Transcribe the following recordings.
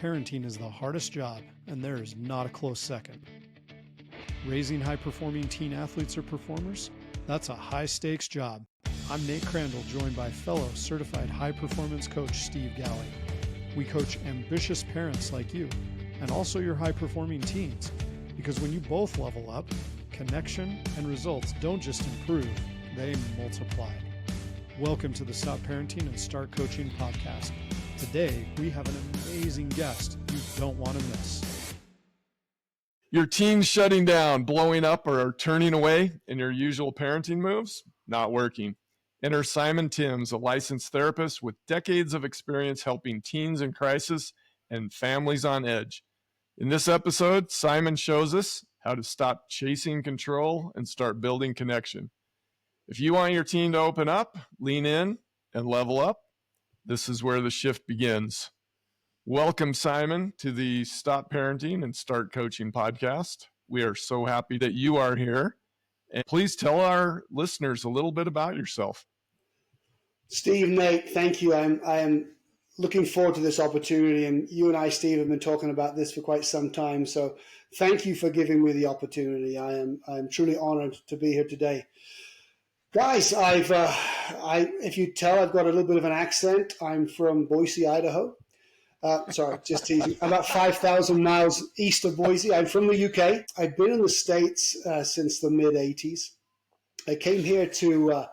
Parenting is the hardest job, and there is not a close second. Raising high-performing teen athletes or performers? That's a high-stakes job. I'm Nate Crandall, joined by fellow certified high-performance coach Steve Galley. We coach ambitious parents like you, and also your high-performing teens, because when you both level up, connection and results don't just improve, they multiply. Welcome to the Stop Parenting and Start Coaching podcast. Today, we have an amazing guest you don't want to miss. Your teen's shutting down, blowing up, or turning away in your usual parenting moves? Not working. Enter Simon TIMMS, a licensed therapist with decades of experience helping teens in crisis and families on edge. In this episode, Simon shows us how to stop chasing control and start building connection. If you want your teen to open up, lean in, and level up, this is where the shift begins. Welcome, Simon, to the Stop Parenting and Start Coaching podcast. We are so happy that you are here. And please tell our listeners a little bit about yourself. Steve, Nate, thank you. I am looking forward to this opportunity. And you and I, Steve, have been talking about this for quite some time. So thank you for giving me the opportunity. I am truly honored to be here today. Guys, if you tell, I've got a little bit of an accent. I'm from Boise, Idaho. Sorry, just teasing. I'm about 5,000 miles east of Boise. I'm from the UK. I've been in the States since the mid-'80s. I came here to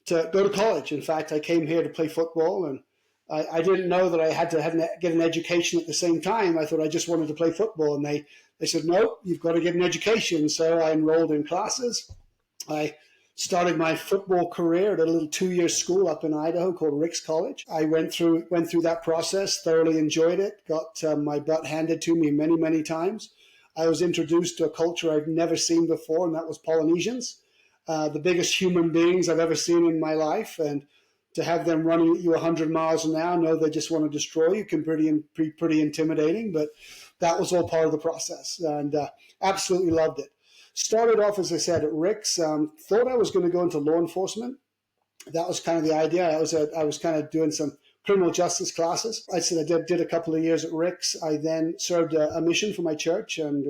go to college. In fact, I came here to play football, and I didn't know that I had to get an education at the same time. I thought I just wanted to play football, and they said, no, you've got to get an education. So I enrolled in classes. I started my football career at a little 2-year school up in Idaho called Ricks College. I went through that process, thoroughly enjoyed it, got my butt handed to me many, many times. I was introduced to a culture I've never seen before, and that was Polynesians, the biggest human beings I've ever seen in my life. And to have them running at you 100 miles an hour, know they just want to destroy you, can be pretty intimidating, but that was all part of the process, and absolutely loved it. Started off, as I said, at Ricks. Thought I was going to go into law enforcement. That was kind of the idea. I was kind of doing some criminal justice classes. I did a couple of years at Ricks. I then served a mission for my church, and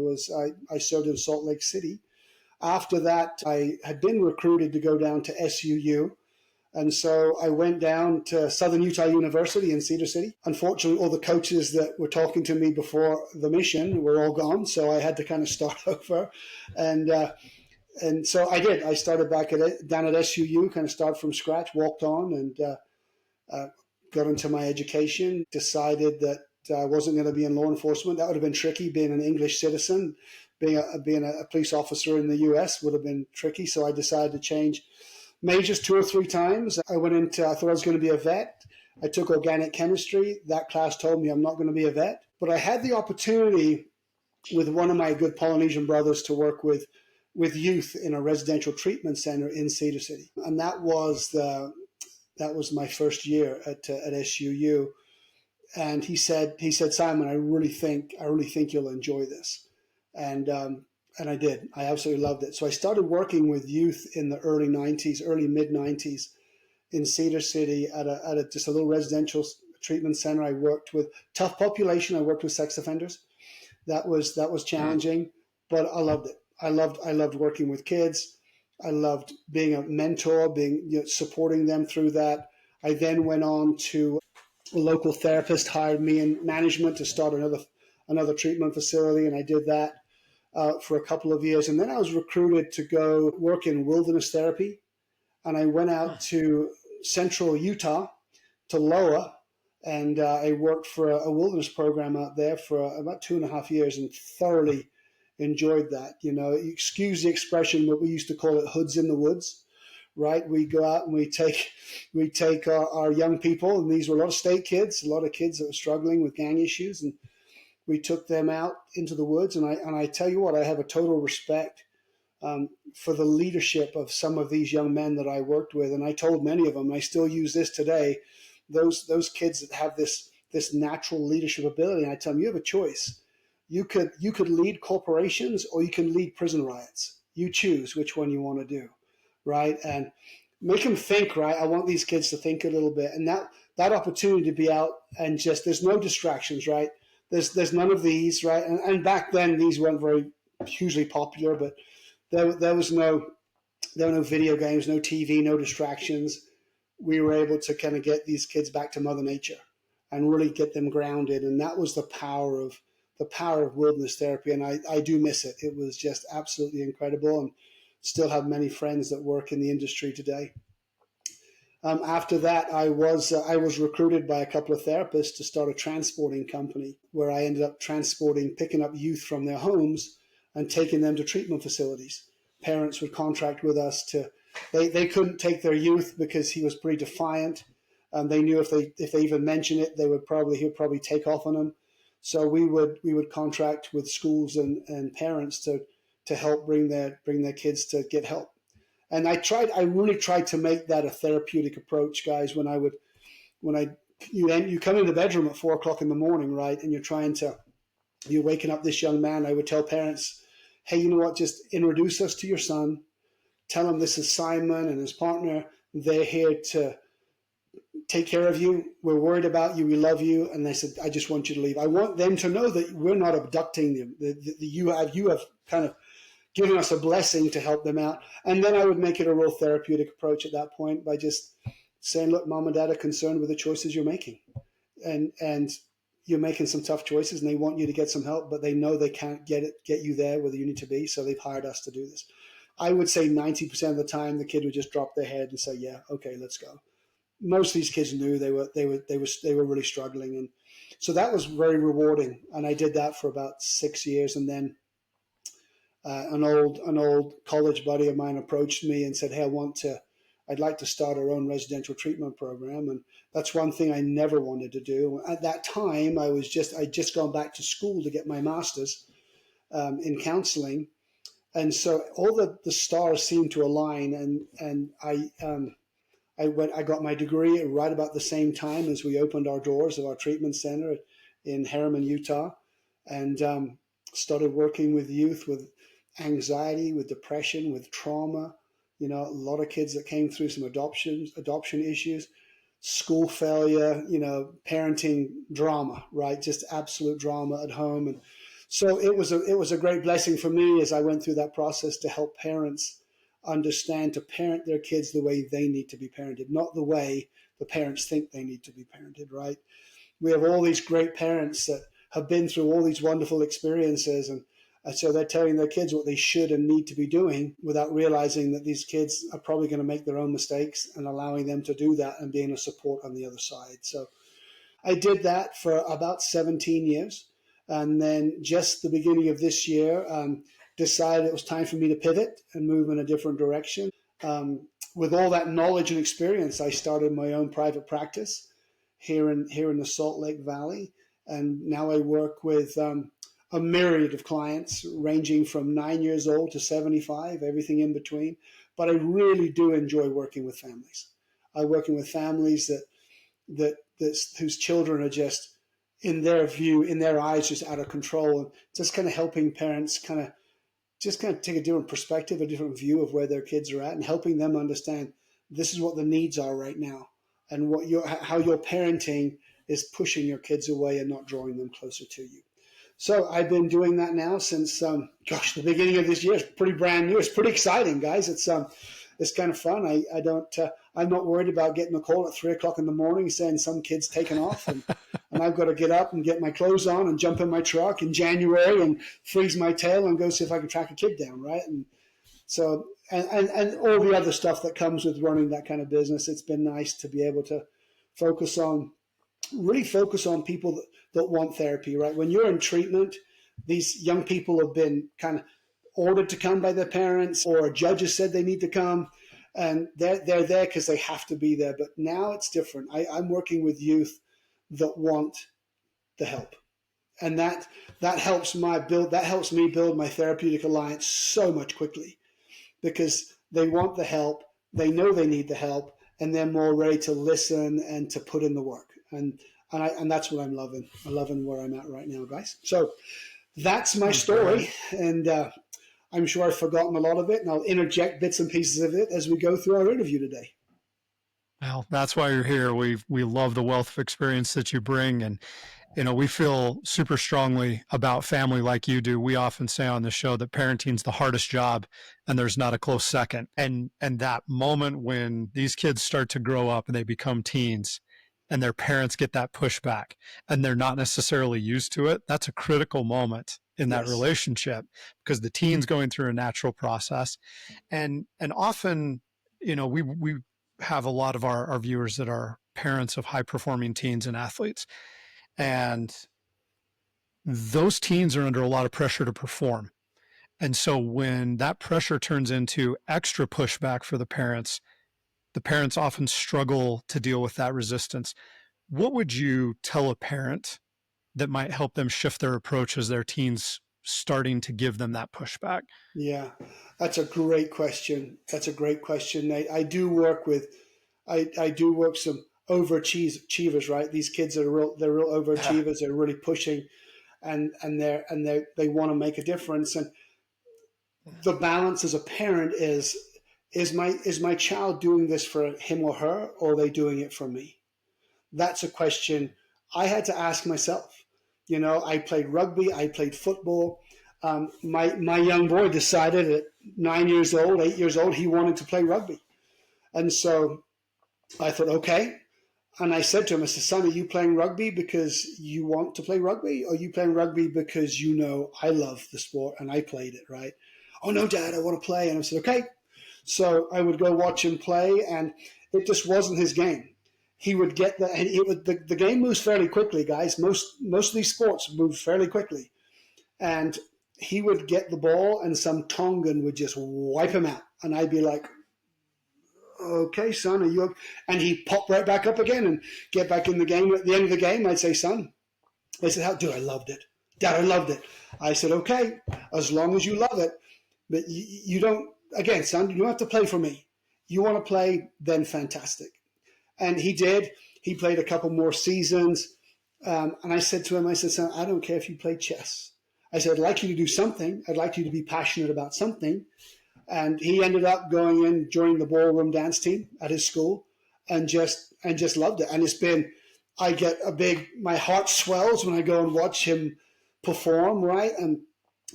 I served in Salt Lake City. After that, I had been recruited to go down to SUU. And so I went down to Southern Utah University in Cedar City. Unfortunately, all the coaches that were talking to me before the mission were all gone, so I had to kind of start over. And so I did. I started down at SUU, kind of start from scratch, walked on, and got into my education. Decided that I wasn't going to be in law enforcement. That would have been tricky, being an English citizen. Being a police officer in the U.S. would have been tricky, so I decided to change majors 2 or 3 times. I thought I was going to be a vet. I took organic chemistry. That class told me I'm not going to be a vet. But I had the opportunity with one of my good Polynesian brothers to work with youth in a residential treatment center in Cedar City. And that was my first year at SUU. And he said, Simon, I really think you'll enjoy this. And I did. I absolutely loved it. So I started working with youth in the early mid-90s in Cedar City at just a little residential treatment center. I worked with tough population. I worked with sex offenders. That was challenging, but I loved it. I loved working with kids. I loved being a mentor, supporting them through that. I then went on to a local therapist hired me in management to start another treatment facility, and I did that for a couple of years. And then I was recruited to go work in wilderness therapy. And I went out to central Utah, to Loa, and I worked for a wilderness program out there for about 2.5 years and thoroughly enjoyed that. You know, excuse the expression, but we used to call it hoods in the woods, right? We go out and we take our young people, and these were a lot of state kids, a lot of kids that were struggling with gang issues, and we took them out into the woods, and I tell you what, I have a total respect for the leadership of some of these young men that I worked with, and I told many of them, I still use this today, those kids that have this natural leadership ability, and I tell them, you have a choice. You could lead corporations, or you can lead prison riots. You choose which one you want to do, right? And make them think, right? I want these kids to think a little bit, and that opportunity to be out and just, there's no distractions, right? there's none of these, right? And back then these weren't very hugely popular, but there was no video games, no TV, no distractions. We were able to kind of get these kids back to Mother Nature and really get them grounded. And that was the power of wilderness therapy. And I do miss it. It was just absolutely incredible, and still have many friends that work in the industry today. After that, I was recruited by a couple of therapists to start a transporting company where I ended up picking up youth from their homes and taking them to treatment facilities. Parents would contract with us they couldn't take their youth because he was pretty defiant. They knew if they even mention it, he would probably take off on them. So we would contract with schools and parents to help bring their kids to get help. And I really tried to make that a therapeutic approach, guys. You come in the bedroom at 4:00 in the morning, right? And you're waking up this young man. I would tell parents, hey, you know what? Just introduce us to your son. Tell him this is Simon and his partner. They're here to take care of you. We're worried about you. We love you. And they said, I just want you to leave. I want them to know that we're not abducting them. You have kind of given us a blessing to help them out. And then I would make it a real therapeutic approach at that point by just saying, look, mom and dad are concerned with the choices you're making. And you're making some tough choices and they want you to get some help, but they know they can't get you there where you need to be. So they've hired us to do this. I would say 90% of the time the kid would just drop their head and say, yeah, okay, let's go. Most of these kids knew they were really struggling. And so that was very rewarding. And I did that for about 6 years. And then an old college buddy of mine approached me and said, hey, I'd like to start our own residential treatment program. And that's one thing I never wanted to do. At that time, I'd just gone back to school to get my master's in counseling. And so all the stars seemed to align. And I got my degree right about the same time as we opened our doors of our treatment center in Harriman, Utah, and started working with youth with anxiety, with depression, with trauma. A lot of kids that came through some adoption issues, school failure, parenting drama, right? Just absolute drama at home. And so it was a great blessing for me as I went through that process to help parents understand to parent their kids the way they need to be parented, not the way the parents think they need to be parented, right? We have all these great parents that have been through all these wonderful experiences, and so they're telling their kids what they should and need to be doing without realizing that these kids are probably going to make their own mistakes, and allowing them to do that and being a support on the other side. So I did that for about 17 years. And then just the beginning of this year, decided it was time for me to pivot and move in a different direction. With all that knowledge and experience, I started my own private practice here in the Salt Lake Valley. And now I work with a myriad of clients ranging from 9 years old to 75, everything in between. But I really do enjoy working with families. I'm working with families whose children are just, in their view, in their eyes, just out of control, and just kind of helping parents kind of take a different perspective, a different view of where their kids are at, and helping them understand this is what the needs are right now, and how your parenting is pushing your kids away and not drawing them closer to you. So I've been doing that now since, the beginning of this year. It's pretty brand new. It's pretty exciting, guys. It's kind of fun. I'm not worried about getting a call at 3:00 in the morning saying some kid's taken off, and I've got to get up and get my clothes on and jump in my truck in January and freeze my tail and go see if I can track a kid down, right? And so, and all the other stuff that comes with running that kind of business. It's been nice to be able to really focus on people that want therapy, right? When you're in treatment, these young people have been kind of ordered to come by their parents, or a judge has said they need to come, and they're there because they have to be there. But now it's different. I'm working with youth that want the help, and that helps me build my therapeutic alliance so much quickly, because they want the help, they know they need the help, and they're more ready to listen and to put in the work. And that's what I'm loving. I'm loving where I'm at right now, guys. So that's my story, and I'm sure I've forgotten a lot of it, and I'll interject bits and pieces of it as we go through our interview today. Well, that's why you're here. We love the wealth of experience that you bring, and We feel super strongly about family like you do. We often say on the show that parenting's the hardest job and there's not a close second. And that moment when these kids start to grow up and they become teens and their parents get that pushback and they're not necessarily used to it, that's a critical moment in that relationship, because the teen's going through a natural process. And often, we have a lot of our viewers that are parents of high performing teens and athletes. And those teens are under a lot of pressure to perform. And so when that pressure turns into extra pushback for the parents often struggle to deal with that resistance. What would you tell a parent that might help them shift their approach as their teens starting to give them that pushback? Yeah, that's a great question. Nate. I do work some overachievers, right? These kids are real overachievers. They're really pushing, and they want to make a difference. And the balance as a parent is my child doing this for him or her, or are they doing it for me? That's a question I had to ask myself. I played rugby, I played football. My young boy decided at 8 years old, he wanted to play rugby. And so I thought, okay. And I said to him, I said, son, are you playing rugby because you want to play rugby? Or are you playing rugby because I love the sport and I played it, right? Oh, no, Dad, I want to play. And I said, okay. So I would go watch him play, and it just wasn't his game. He would get the game moves fairly quickly, guys. Most of these sports move fairly quickly. And he would get the ball and some Tongan would just wipe him out. And I'd be like, okay, son, are you? And he'd pop right back up again and get back in the game. At the end of the game, I'd say, son, I said, how, dude, I loved it. Dad, I loved it. I said, okay, as long as you love it. But you don't, again, son, you don't have to play for me. You want to play, then fantastic. And he did. He played a couple more seasons. And I said to him, I said, son, I don't care if you play chess. I said, I'd like you to do something. I'd like you to be passionate about something. And he ended up going in, joining the ballroom dance team at his school, and just loved it. And it's been, my heart swells when I go and watch him perform, right? And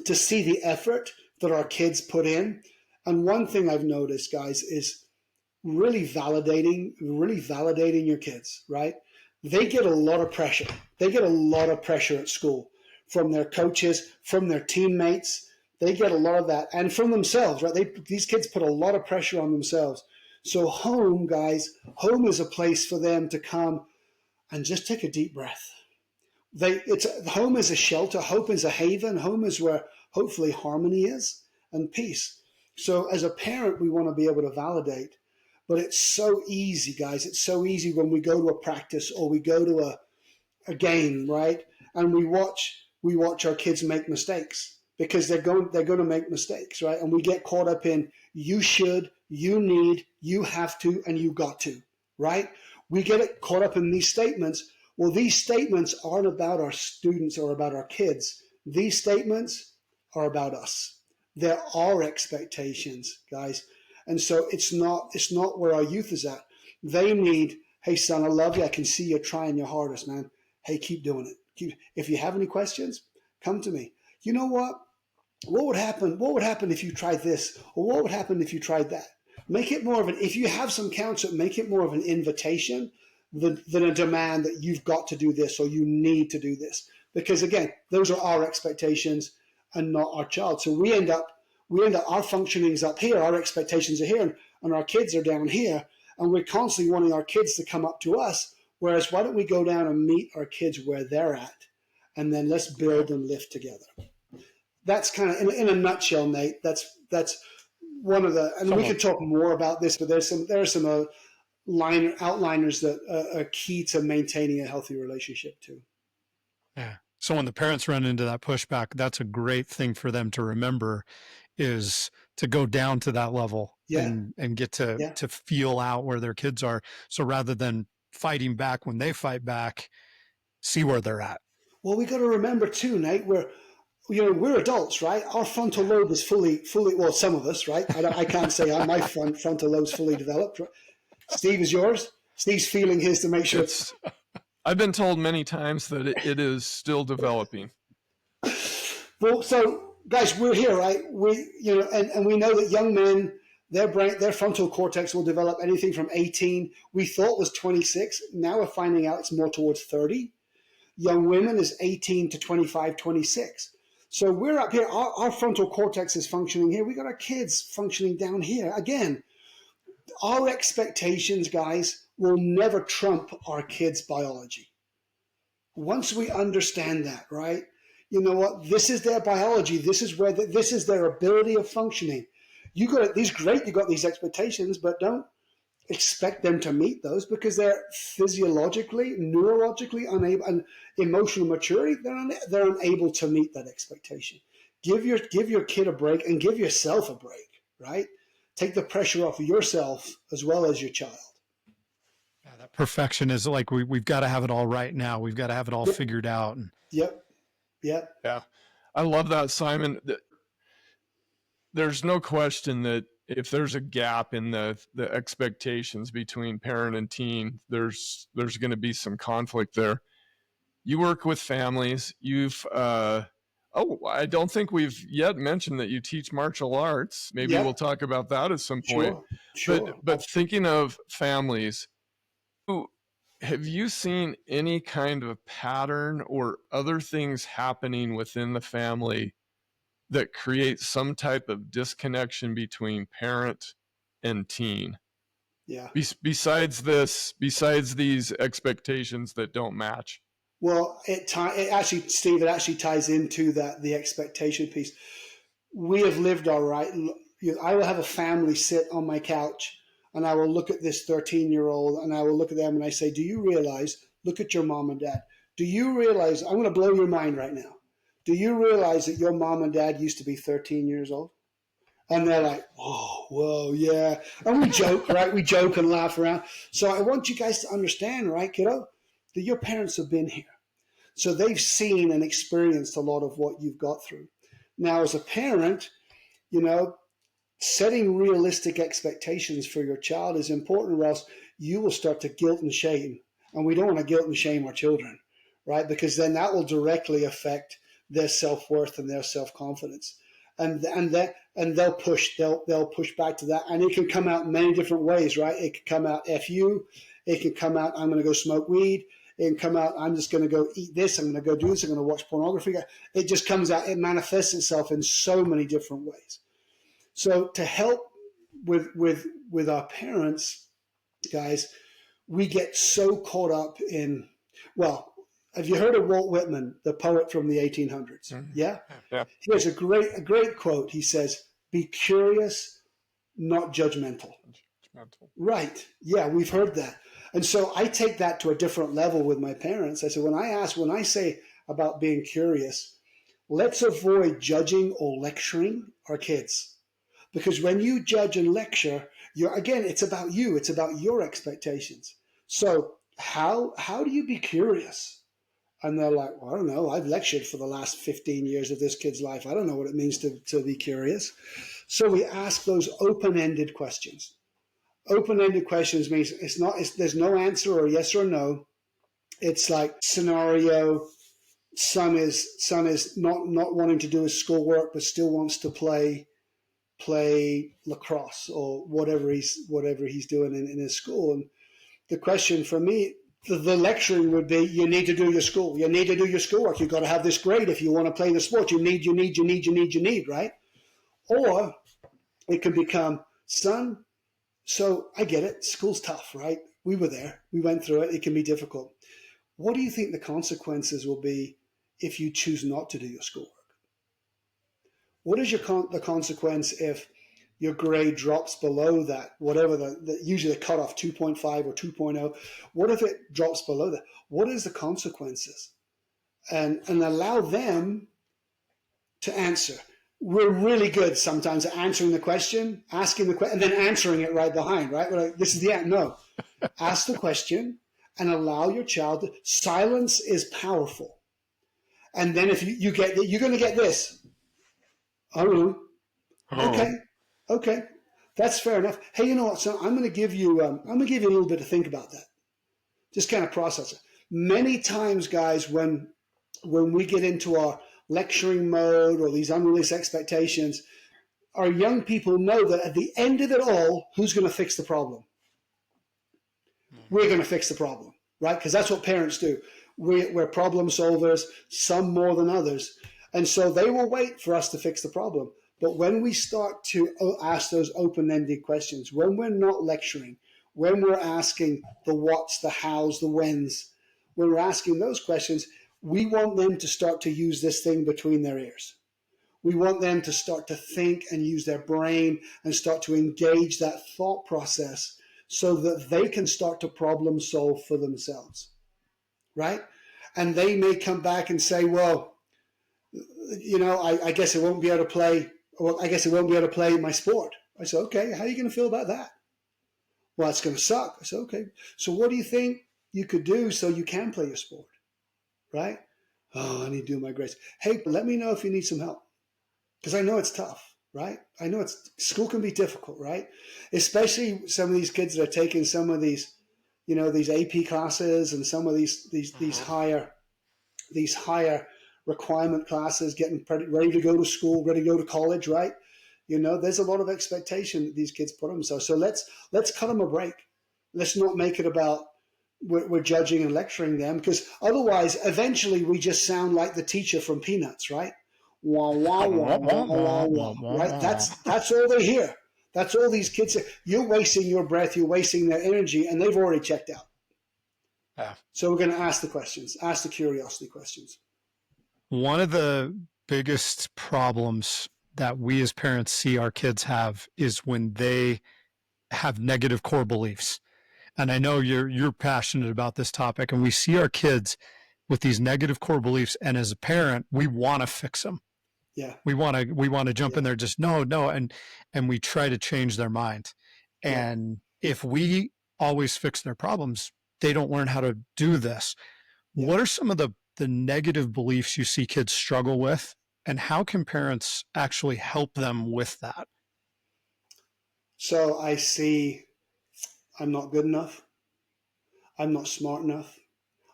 to see the effort that our kids put in. And one thing I've noticed, guys, is really validating your kids, right? They get a lot of pressure. They get a lot of pressure at school from their coaches, from their teammates. They get a lot of that, and from themselves, right? These kids put a lot of pressure on themselves. So home, guys, home is a place for them to come and just take a deep breath. Home is a shelter. Home is a haven. Home is where hopefully harmony is and peace. So as a parent, we want to be able to validate, but it's so easy, guys. It's so easy when we go to a practice or we go to a game, right? And we watch our kids make mistakes, because they're going to make mistakes, right? And we get caught up in you should, you need, you have to, and you got to, right? We get caught up in these statements. Well, these statements aren't about our students or about our kids. These statements are about us. They're our expectations, guys. And so it's not where our youth is at. They need, hey, son, I love you. I can see you're trying your hardest, man. Hey, keep doing it. If you have any questions, come to me. You know what? What would happen? What would happen if you tried this? Or what would happen if you tried that? Make it more of if you have some counsel, make it more of an invitation than a demand that you've got to do this or you need to do this. Because again, those are our expectations and not our child. So we end up our functioning's up here, our expectations are here, and our kids are down here, and we're constantly wanting our kids to come up to us. Whereas why don't we go down and meet our kids where they're at, and then let's build and lift together. That's kind of in a nutshell, Nate. That's one of the, and we could talk more about this, but there are some outliners that are key to maintaining a healthy relationship too. Yeah. So when the parents run into that pushback, that's a great thing for them to remember, is to go down to that level and get to feel out where their kids are. So rather than fighting back when they fight back, see where they're at. Well, we got to remember too, Nate, we're adults, right? Our frontal lobe is fully, well, some of us, right? I can't say my frontal lobe's fully developed. Right? Steve, is yours? Steve's feeling his to make sure. I've been told many times that it is still developing. Well, so guys, we're here, right? And we know that young men, their frontal cortex will develop anything from 18. We thought was 26. Now we're finding out it's more towards 30. Young women is 18 to 25, 26. So we're up here. Our frontal cortex is functioning here. We got our kids functioning down here. Again, our expectations, guys, will never trump our kids' biology. Once we understand that, right? You know what? This is their biology. This is their ability of functioning. You got these expectations, but don't expect them to meet those because they're physiologically, neurologically unable, and emotional maturity, they're unable to meet that expectation. Give your kid a break and give yourself a break, right? Take the pressure off of yourself as well as your child. Yeah, that perfection is like we've got to have it all right now. We've got to have it all figured out. Yep. Yeah. I love that, Simon. There's no question that if there's a gap in the expectations between parent and teen, there's going to be some conflict there. You work with families. I don't think we've yet mentioned that you teach martial arts. Maybe we'll talk about that at some point. Sure. But thinking of families, have you seen any kind of pattern or other things happening within the family that create some type of disconnection between parent and teen? Yeah. Besides these expectations that don't match. Well, Steve, it actually ties into the expectation piece. We have lived all right. I will have a family sit on my couch and I will look at this 13-year-old and I will look at them and I say, do you realize, look at your mom and dad. Do you realize, I'm going to blow your mind right now. Do you realize that your mom and dad used to be 13 years old? And they're like, whoa, yeah. And we joke, right? We joke and laugh around. So I want you guys to understand, right, kiddo, that your parents have been here. So they've seen and experienced a lot of what you've got through. Now, as a parent, setting realistic expectations for your child is important, or else you will start to guilt and shame. And we don't want to guilt and shame our children, right? Because then that will directly affect their self-worth and their self-confidence. And they'll push back to that. And it can come out in many different ways, right? It can come out F you. It can come out, I'm going to go smoke weed. It can come out, I'm just going to go eat this. I'm going to go do this. I'm going to watch pornography. It just comes out. It manifests itself in so many different ways. So to help with our parents, guys, we get so caught up in, well, have you heard of Walt Whitman, the poet from the 1800s? Mm-hmm. Yeah? He has a great quote. He says, be curious, not judgmental. Right. Yeah, we've heard that. And so I take that to a different level with my parents. I say, when I say about being curious, let's avoid judging or lecturing our kids. Because when you judge and lecture, it's about you. It's about your expectations. So how do you be curious? And they're like, well, I don't know. I've lectured for the last 15 years of this kid's life. I don't know what it means to be curious. So we ask those open-ended questions. Open-ended questions means there's no answer or yes or no. It's like scenario. Son is not wanting to do his schoolwork, but still wants to play lacrosse or whatever he's doing in his school. And the question for me, the lecturing would be, you need to do your school. You need to do your schoolwork. You've got to have this grade if you want to play the sport. You need, right? Or it could become, son, so I get it. School's tough, right? We were there. We went through it. It can be difficult. What do you think the consequences will be if you choose not to do your schoolwork? What is the consequence if your grade drops below that, whatever usually the cutoff, 2.5 or 2.0? What if it drops below that? What is the consequences? And allow them to answer. We're really good sometimes at answering the question, asking the question, and then answering it right behind, right? We're like, this is the end. No. Ask the question and allow your child to. Silence is powerful. And then if you get, you're going to get this. Oh. Okay. That's fair enough. Hey, you know what, son? I'm going to give you a little bit to think about that. Just kind of process it. Many times, guys, when we get into our lecturing mode or these unrealistic expectations, our young people know that at the end of it all, who's going to fix the problem? We're going to fix the problem, right? Because that's what parents do. We're problem solvers, some more than others. And so they will wait for us to fix the problem. But when we start to ask those open-ended questions, when we're not lecturing, when we're asking the whats, the hows, the whens, when we're asking those questions, we want them to start to use this thing between their ears. We want them to start to think and use their brain and start to engage that thought process so that they can start to problem solve for themselves, right? And they may come back and say, well, I guess I won't be able to play. Well, I guess I won't be able to play my sport. I said, okay, how are you going to feel about that? Well, it's going to suck. I said, okay. So what do you think you could do so you can play your sport, right? Oh, I need to do my grades. Hey, let me know if you need some help. Because I know it's tough, right? I know school can be difficult, right? Especially some of these kids that are taking some of these, these AP classes and some of these higher requirement classes, getting ready to go to school, ready to go to college, right? There's a lot of expectation that these kids put on themselves. So let's cut them a break. Let's not make it about we're judging and lecturing them, because otherwise, eventually, we just sound like the teacher from Peanuts, right? Wah, wah, wah, wah, wah, wah, right? That's all they hear. That's all these kids say. You're wasting your breath. You're wasting their energy, and they've already checked out. Yeah. So we're going to ask the questions, ask the curiosity questions. One of the biggest problems that we as parents see our kids have is when they have negative core beliefs. And I know you're passionate about this topic, and we see our kids with these negative core beliefs, and as a parent, we want to fix them. Yeah. We want to jump in there, just no, and we try to change their mind. And if we always fix their problems, they don't learn how to do this. Yeah. What are some of the negative beliefs you see kids struggle with, and how can parents actually help them with that? So I see, I'm not good enough. I'm not smart enough.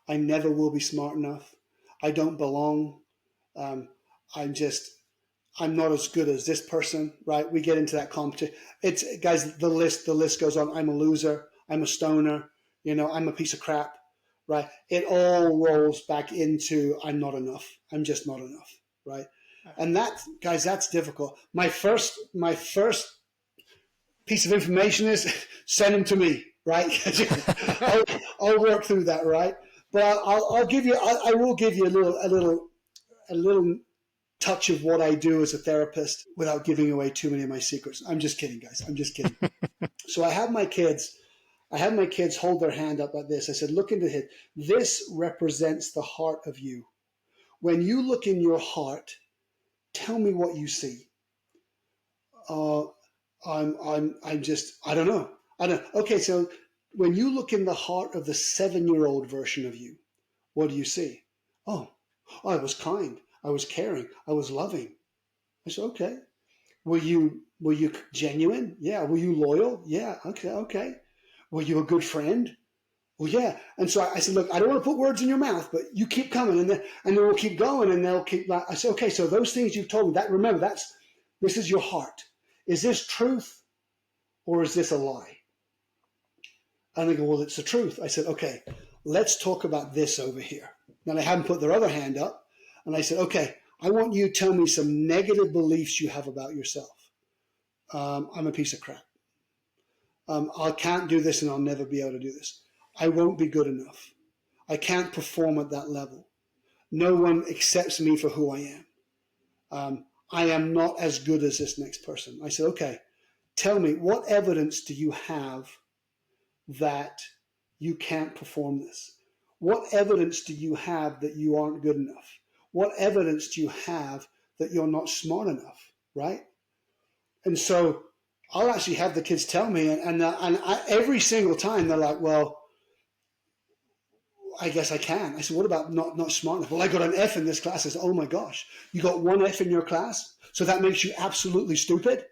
I never will be smart enough. I don't belong. I'm not as good as this person, right? We get into that competition. Guys, the list goes on. I'm a loser. I'm a stoner. I'm a piece of crap, right? It all rolls back into I'm not enough. I'm just not enough, right? And that's difficult. My first piece of information is send them to me, right? I'll work through that, right? But I will give you a little touch of what I do as a therapist without giving away too many of my secrets. I'm just kidding, guys. I'm just kidding. So I have my kids hold their hand up like this. I said, look into it. This represents the heart of you. When you look in your heart, tell me what you see. I don't know. Okay, so when you look in the heart of the 7-year-old version of you, what do you see? Oh, I was kind. I was caring. I was loving. I said, okay. Were you genuine? Yeah. Were you loyal? Yeah. Okay. Were you a good friend? Well, yeah. And so I said, look, I don't want to put words in your mouth, but you keep coming, and then we'll keep going, and they'll keep. I said, okay. So those things you've told me, remember, this is your heart. Is this truth, or is this a lie? And they go, well, it's the truth. I said, okay, let's talk about this over here. Now they hadn't put their other hand up. And I said, okay, I want you to tell me some negative beliefs you have about yourself. I'm a piece of crap. I can't do this, and I'll never be able to do this. I won't be good enough. I can't perform at that level. No one accepts me for who I am. I am not as good as this next person. I said, okay, tell me, what evidence do you have that you can't perform this? What evidence do you have that you aren't good enough? What evidence do you have that you're not smart enough, right? And so I'll actually have the kids tell me, and every single time they're like, well, I guess I can. I said, what about not smart enough? Well, I got an F in this class. I said, oh my gosh, you got one F in your class? So that makes you absolutely stupid?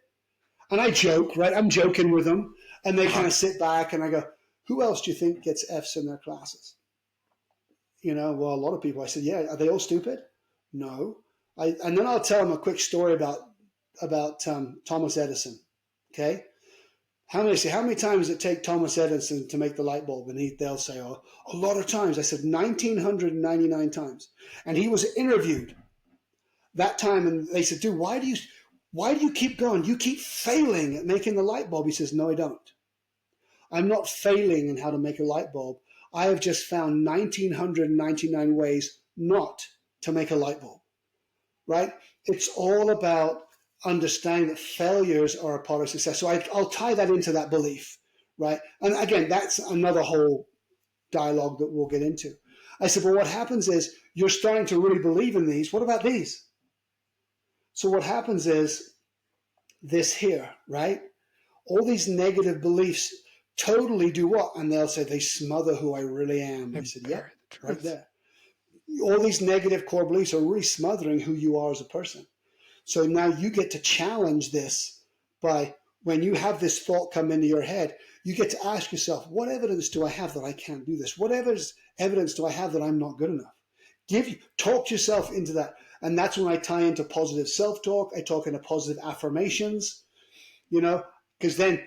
And I joke, right? I'm joking with them, and they kind of sit back, and I go, who else do you think gets Fs in their classes? Well, a lot of people. I said, yeah, are they all stupid? No. And then I'll tell them a quick story about Thomas Edison. Okay. How many times did it take Thomas Edison to make the light bulb? And they'll say, oh, a lot of times. I said 1,999 times. And he was interviewed that time, and they said, dude, why do you keep going? You keep failing at making the light bulb. He says, no, I don't. I'm not failing in how to make a light bulb. I have just found 1,999 ways not to make a light bulb, right? It's all about understanding that failures are a part of success. So I'll tie that into that belief, right? And again, that's another whole dialogue that we'll get into. I said, well, what happens is you're starting to really believe in these. What about these? So what happens is this here, right? All these negative beliefs totally do what? And they'll say they smother who I really am. I said, yeah, right there. All these negative core beliefs are really smothering who you are as a person. So now you get to challenge this by, when you have this thought come into your head, you get to ask yourself, what evidence do I have that I can't do this? What evidence do I have that I'm not good enough? Talk yourself into that. And that's when I tie into positive self-talk. I talk into positive affirmations, because then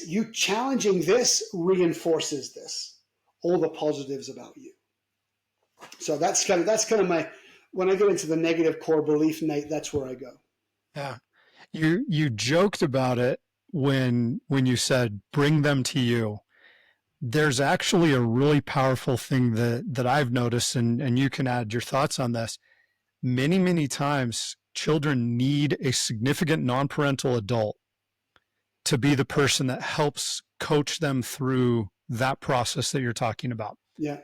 you challenging this reinforces this, all the positives about you. So that's kind of my, when I get into the negative core belief, Nate, that's where I go. Yeah. You joked about it when you said, bring them to you. There's actually a really powerful thing that I've noticed, and you can add your thoughts on this. Many, many times children need a significant non-parental adult to be the person that helps coach them through that process that you're talking about. Yeah.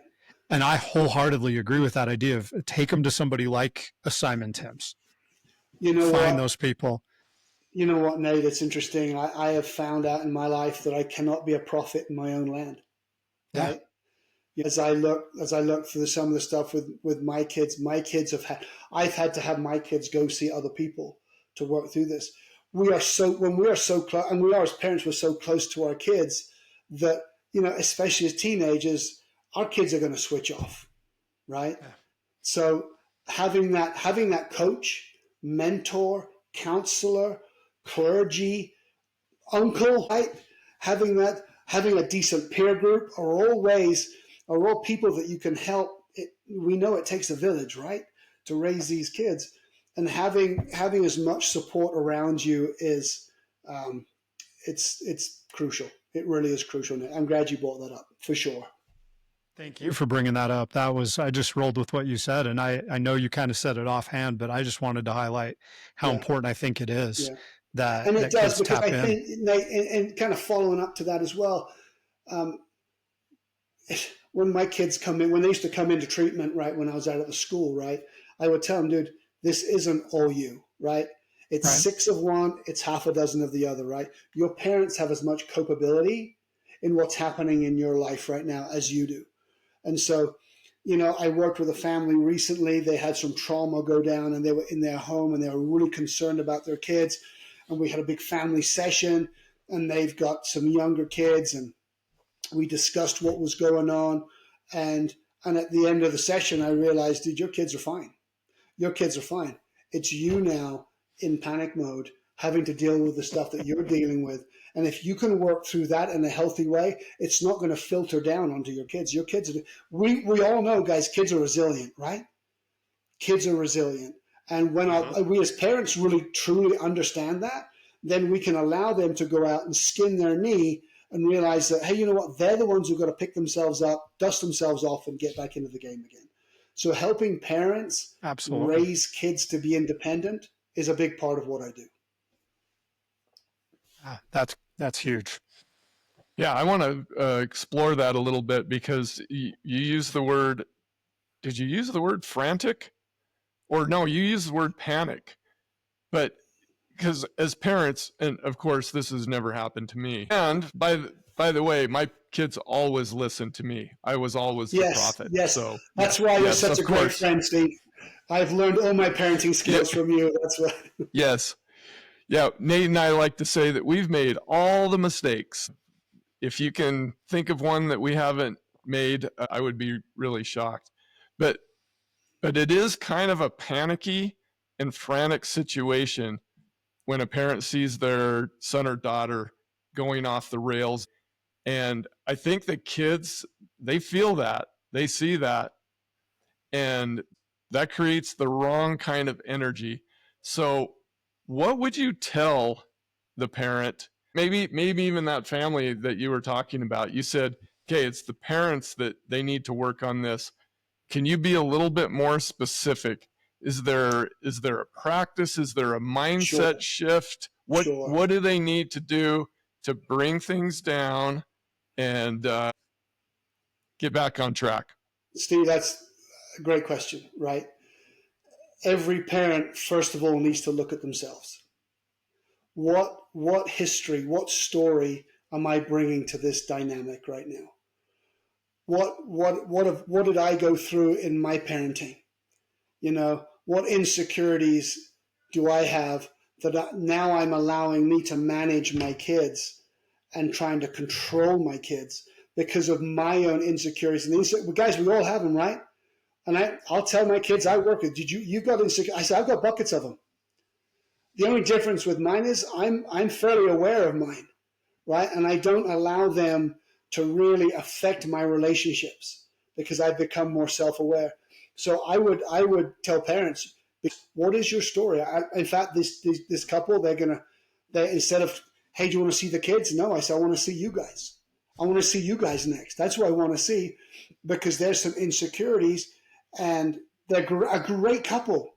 And I wholeheartedly agree with that idea of take them to somebody like a Simon TIMMS. Find those people. You know what, Nate? It's interesting. I have found out in my life that I cannot be a prophet in my own land. Right? Yeah. As I look through some of the stuff with my kids I've had to have my kids go see other people to work through this. When we are so close, and we are as parents, we're so close to our kids that, especially as teenagers, our kids are going to switch off, right? Yeah. So having that coach, mentor, counselor, clergy, uncle, right? Having a decent peer group are all people that you can help. We know it takes a village, right, to raise these kids, and having as much support around you is, it's crucial. It really is crucial. I'm glad you brought that up, for sure. Thank you for bringing that up. I just rolled with what you said, and I know you kind of said it offhand, but I just wanted to highlight how important I think it is that and it does, kids because tap I think, and kind of following up to that as well, when my kids come in, when they used to come into treatment, right, when I was out of the school, right, I would tell them, dude, this isn't all you, right? It's 6 of one, it's half a dozen of the other, right? Your parents have as much culpability in what's happening in your life right now as you do. And so, I worked with a family recently. They had some trauma go down, and they were in their home, and they were really concerned about their kids. And we had a big family session, and they've got some younger kids, and we discussed what was going on. And at the end of the session, I realized, dude, your kids are fine. Your kids are fine. It's you now in panic mode, having to deal with the stuff that you're dealing with. And if you can work through that in a healthy way, it's not going to filter down onto your kids. Your kids, we all know, guys, kids are resilient, right? Kids are resilient. And when we as parents really truly understand that, then we can allow them to go out and skin their knee and realize that, hey, you know what? They're the ones who've got to pick themselves up, dust themselves off, and get back into the game again. So helping parents raise kids to be independent is a big part of what I do. That's huge. Yeah, I want to explore that a little bit, because you use the word, did you use the word frantic? Or no, you use the word panic. But because as parents, and of course this has never happened to me, and by the way, my kids always listen to me. I was always the prophet. Yes, so that's why you're such a great friend, Steve. I've learned all my parenting skills from you. That's why. Yes. Yeah, Nate and I like to say that we've made all the mistakes. If you can think of one that we haven't made, I would be really shocked. But it is kind of a panicky and frantic situation when a parent sees their son or daughter going off the rails. And I think the kids, they feel that, they see that, and that creates the wrong kind of energy. So what would you tell the parent, maybe even that family that you were talking about? You said, okay, it's the parents that they need to work on this. Can you be a little bit more specific? Is there a practice? Is there a mindset shift? What do they need to do to bring things down and get back on track? Steve, that's a great question, right? Every parent, first of all, needs to look at themselves. What history, what story am I bringing to this dynamic right now? What did I go through in my parenting? You know, what insecurities do I have that now I'm allowing me to manage my kids and trying to control my kids because of my own insecurities? And guys, we all have them, right? And I'll tell my kids I work with, you got insecure? I said, I've got buckets of them. The only difference with mine is I'm fairly aware of mine, right? And I don't allow them to really affect my relationships because I've become more self-aware. So I would tell parents, what is your story? In fact, this couple, they instead of, hey, do you want to see the kids? No, I said, I want to see you guys. I want to see you guys next. That's what I want to see, because there's some insecurities, and they're a great couple.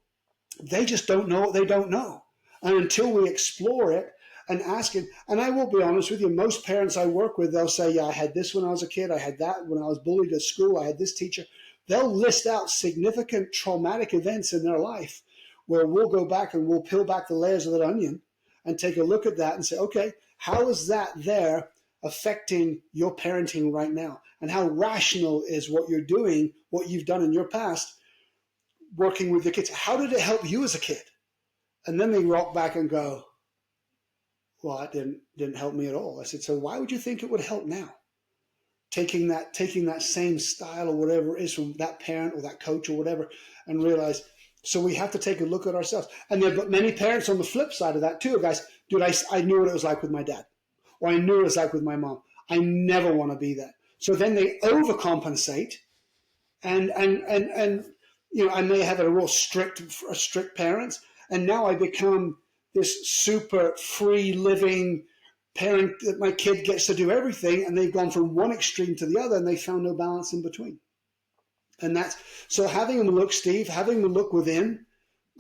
They just don't know what they don't know. And until we explore it and ask it, and I will be honest with you, most parents I work with, they'll say, yeah, I had this when I was a kid. I had that when I was bullied at school. I had this teacher. They'll list out significant traumatic events in their life where we'll go back and we'll peel back the layers of that onion and take a look at that and say, okay, how is that there affecting your parenting right now? And how rational is what you're doing, what you've done in your past, working with the kids? How did it help you as a kid? And then they rock back and go, well, it didn't help me at all. I said, so why would you think it would help now? Taking that same style or whatever it is from that parent or that coach or whatever, and realize, so we have to take a look at ourselves. And there are many parents on the flip side of that too, guys. Dude, I knew what it was like with my dad, or I knew what it was like with my mom. I never want to be that. So then they overcompensate, and you know, I may have a real strict parents, and now I become this super free living parent that my kid gets to do everything, and they've gone from one extreme to the other, and they found no balance in between. And that's, so having them look, Steve, having them look within,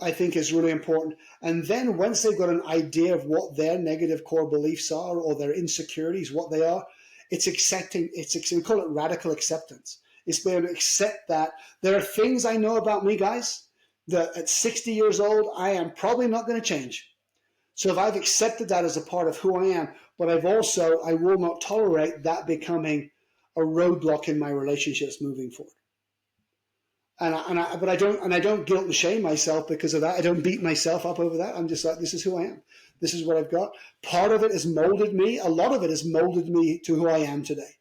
I think is really important. And then once they've got an idea of what their negative core beliefs are, or their insecurities, what they are, it's accepting, we call it radical acceptance. It's being able to accept that there are things I know about me, guys, that at 60 years old, I am probably not going to change. So if I've accepted that as a part of who I am, but I will not tolerate that becoming a roadblock in my relationships moving forward. But I don't guilt and shame myself because of that. I don't beat myself up over that. I'm just like, this is who I am. This is what I've got. Part of it has molded me. A lot of it has molded me to who I am today.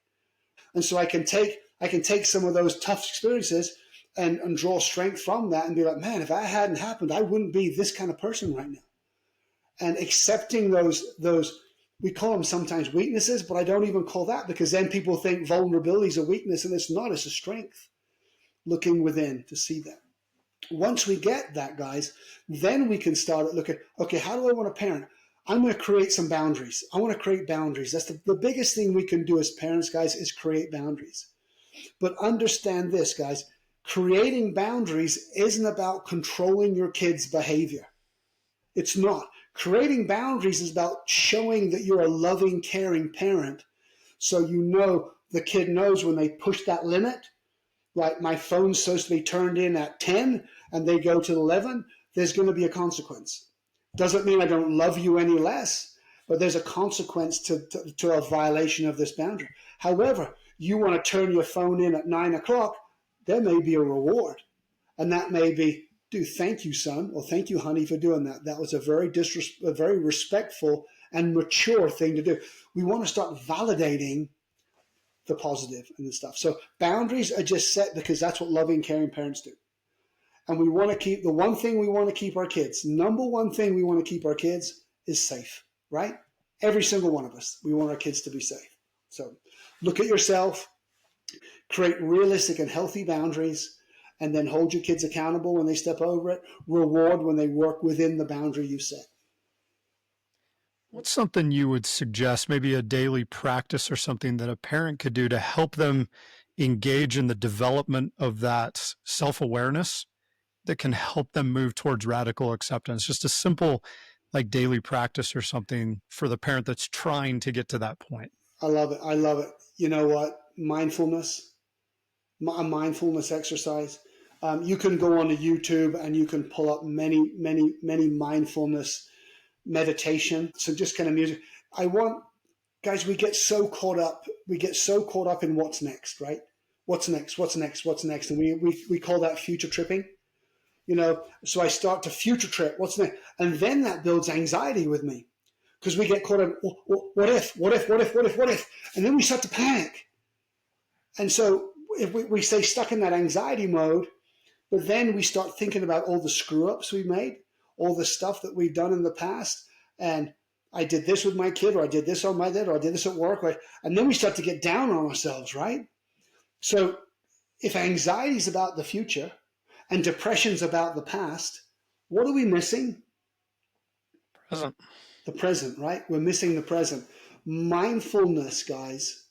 And so I can take some of those tough experiences and draw strength from that and be like, man, if that hadn't happened, I wouldn't be this kind of person right now. And accepting those, we call them sometimes weaknesses, but I don't even call that, because then people think vulnerability is a weakness, and it's not, it's a strength. Looking within to see that. Once we get that, guys, then we can start looking, okay, how do I want to parent? I'm going to create some boundaries. I want to create boundaries. That's the biggest thing we can do as parents, guys, is create boundaries. But understand this, guys, creating boundaries isn't about controlling your kid's behavior. It's not. Creating boundaries is about showing that you're a loving, caring parent. So you know, the kid knows when they push that limit, like my phone's supposed to be turned in at 10 and they go to 11, there's going to be a consequence. Doesn't mean I don't love you any less, but there's a consequence to a violation of this boundary. However, you want to turn your phone in at 9 o'clock, there may be a reward. And that may be, dude, thank you, son, or thank you, honey, for doing that. That was a very respectful and mature thing to do. We want to start validating the positive and the stuff. So boundaries are just set because that's what loving, caring parents do. And we want to keep, the one thing we want to keep our kids, number one thing we want to keep our kids is safe, right? Every single one of us, we want our kids to be safe. So look at yourself, create realistic and healthy boundaries, and then hold your kids accountable when they step over it, reward when they work within the boundary you set. What's something you would suggest, maybe a daily practice or something that a parent could do to help them engage in the development of that self-awareness that can help them move towards radical acceptance? Just a simple like daily practice or something for the parent that's trying to get to that point. I love it. I love it. You know what? Mindfulness, a mindfulness exercise. You can go on to YouTube and you can pull up many mindfulness meditation. So just kind of music. Guys, we get so caught up in what's next, right? What's next? And we call that future tripping. You know, so I start to future trip, what's next? And then that builds anxiety with me because we get caught in, what if? And then we start to panic. And so if we stay stuck in that anxiety mode, but then we start thinking about all the screw ups we made, all the stuff that we've done in the past. And I did this with my kid, or I did this on my dad, or I did this at work. Right? And then we start to get down on ourselves, right? So if anxiety is about the future, and depression's about the past, what are we missing? Present. The present, right? We're missing the present. Mindfulness, guys,